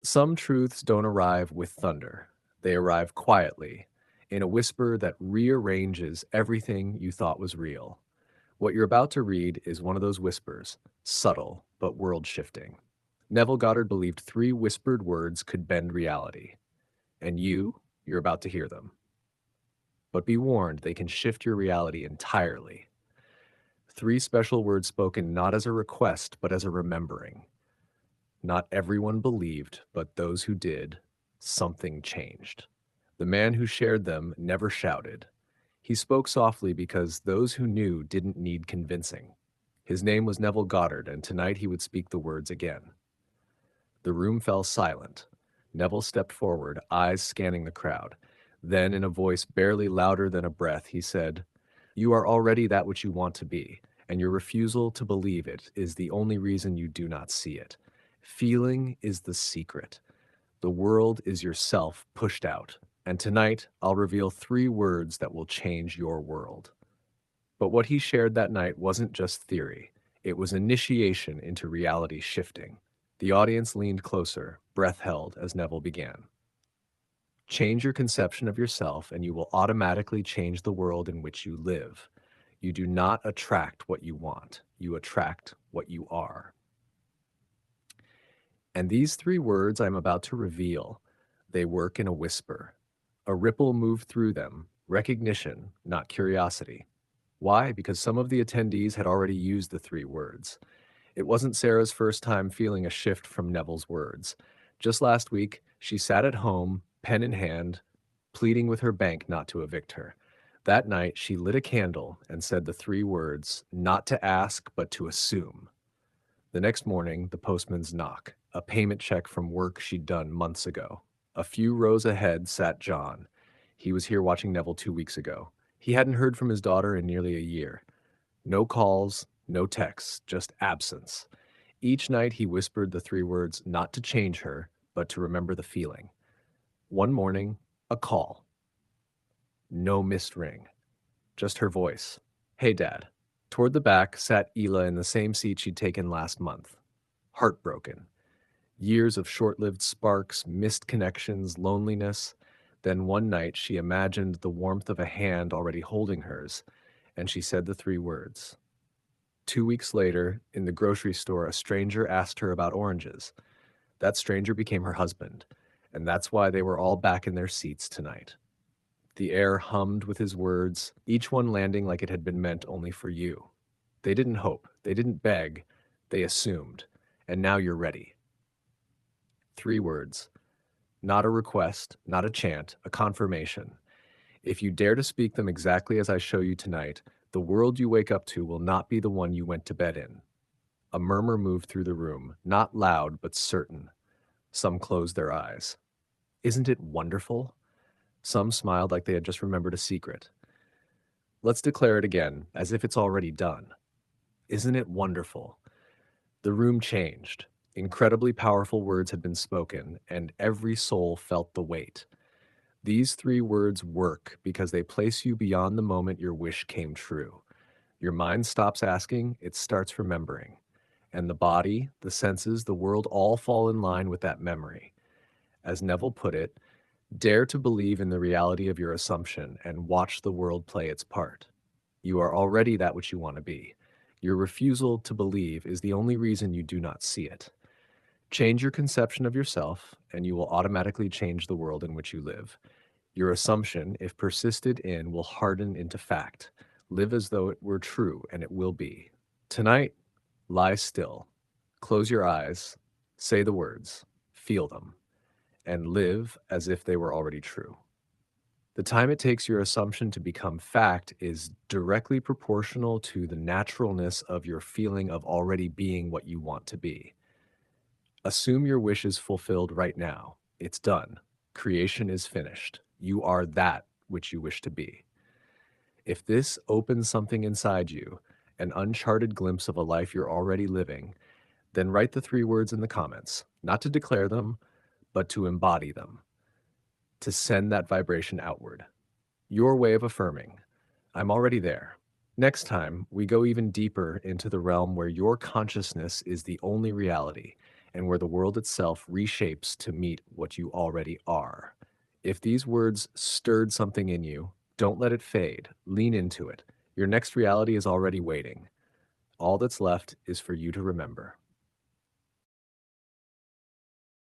Some truths don't arrive with thunder. They arrive quietly, in a whisper that rearranges everything you thought was real. What you're about to read is one of those whispers, subtle but world shifting. Neville Goddard believed three whispered words could bend reality, and you're about to hear them. But be warned, they can shift your reality entirely. Three special words spoken not as a request, but as a remembering. Not everyone believed, but those who did, something changed. The man who shared them never shouted. He spoke softly because those who knew didn't need convincing. His name was Neville Goddard, and tonight he would speak the words again. The room fell silent. Neville stepped forward, eyes scanning the crowd. Then, in a voice barely louder than a breath, he said, "You are already that which you want to be, and your refusal to believe it is the only reason you do not see it. Feeling is the secret. The world is yourself pushed out. And tonight, I'll reveal three words that will change your world." But what he shared that night wasn't just theory. It was initiation into reality shifting. The audience leaned closer, breath held as Neville began. Change your conception of yourself, and you will automatically change the world in which you live. You do not attract what you want, you attract what you are. And these three words I'm about to reveal, they work in a whisper. A ripple moved through them, recognition, not curiosity. Why? Because some of the attendees had already used the three words. It wasn't Sarah's first time feeling a shift from Neville's words. Just last week, she sat at home, pen in hand, pleading with her bank not to evict her. That night, she lit a candle and said the three words, not to ask, but to assume. The next morning, the postman's knock, a payment check from work she'd done months ago. A few rows ahead sat John. He was here watching Neville 2 weeks ago. He hadn't heard from his daughter in nearly a year. No calls, no texts, just absence. Each night he whispered the three words not to change her, but to remember the feeling. One morning, a call. No missed ring. Just her voice. "Hey, Dad." Toward the back sat Ela in the same seat she'd taken last month. Heartbroken. Years of short-lived sparks, missed connections, loneliness. Then one night she imagined the warmth of a hand already holding hers, and she said the three words. 2 weeks later, in the grocery store, a stranger asked her about oranges. That stranger became her husband, and that's why they were all back in their seats tonight. The air hummed with his words, each one landing like it had been meant only for you. They didn't hope, they didn't beg, they assumed. And now you're ready. Three words. Not a request, not a chant, a confirmation. If you dare to speak them exactly as I show you tonight, the world you wake up to will not be the one you went to bed in. A murmur moved through the room, not loud but certain. Some closed their eyes. Isn't it wonderful? Some smiled like they had just remembered a secret. Let's declare it again, as if it's already done. Isn't it wonderful? The room changed. Incredibly powerful words had been spoken, and every soul felt the weight. These three words work because they place you beyond the moment your wish came true. Your mind stops asking, it starts remembering. And the body, the senses, the world all fall in line with that memory. As Neville put it, dare to believe in the reality of your assumption and watch the world play its part. You are already that which you want to be. Your refusal to believe is the only reason you do not see it. Change your conception of yourself, and you will automatically change the world in which you live. Your assumption, if persisted in, will harden into fact. Live as though it were true, and it will be. Tonight, lie still. Close your eyes. Say the words. Feel them. And live as if they were already true. The time it takes your assumption to become fact is directly proportional to the naturalness of your feeling of already being what you want to be. Assume your wish is fulfilled right now. It's done. Creation is finished. You are that which you wish to be. If this opens something inside you, an uncharted glimpse of a life you're already living, then write the three words in the comments, not to declare them, but to embody them, to send that vibration outward. Your way of affirming, I'm already there. Next time, we go even deeper into the realm where your consciousness is the only reality, and where the world itself reshapes to meet what you already are. If these words stirred something in you, don't let it fade. Lean into it. Your next reality is already waiting. All that's left is for you to remember.